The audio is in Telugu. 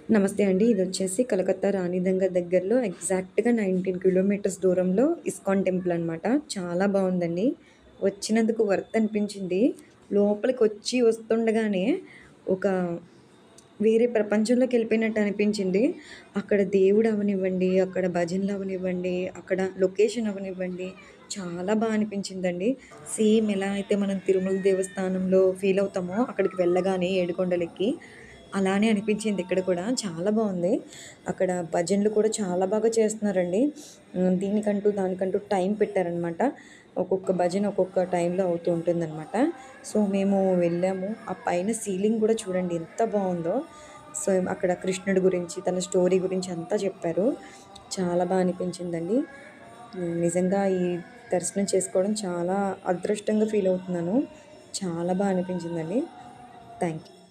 నమస్తే అండి. ఇదొచ్చేసి కలకత్తా రాణిదంగ దగ్గరలో ఎగ్జాక్ట్‌గా 19 కిలోమీటర్స్ దూరంలో ఇస్కాన్ టెంపుల్ అనమాట. చాలా బావుందండి. వచ్చినందుకు వర్త్ అనిపించింది. లోపలికొచ్చి వస్తుండగానే ఒక వేరే ప్రపంచంలోకెళ్ళిపోయినట్టు అనిపించింది. అక్కడ దేవుడు అవ్వనివ్వండి, అక్కడ భజనలు అవ్వనివ్వండి, అక్కడ లొకేషన్ అవ్వనివ్వండి, చాలా అనిపించిందండి. సేమ్ ఎలా అయితే మనం తిరుమల దేవస్థానంలో ఫీల్ అవుతామో అక్కడికి వెళ్ళగానే ఏడుకొండలెక్కి, అలానే అనిపించింది ఇక్కడ కూడా. చాలా బావుంది. అక్కడ భజనలు కూడా చాలా బాగా చేస్తున్నారండి. దీనికంటూ, దానికంటూ టైం పెట్టారనమాట. ఒక్కొక్క భజన ఒక్కొక్క టైంలో అవుతూ ఉంటుందనమాట. సో, మేము వెళ్ళాము. ఆ పైన సీలింగ్ గూడా చూడండి ఎంత బావుందో. సో, అక్కడ కృష్ణుడి గురించి, తన స్టోరీ గురించి అంతా చెప్పారు. చాలా అనిపించిందండి. నిజంగా ఈ దర్శనం చేసుకోవడం చాలా అదృష్టంగా ఫీల్ అవుతున్నాను. చాలా అనిపించిందండి. Thank you.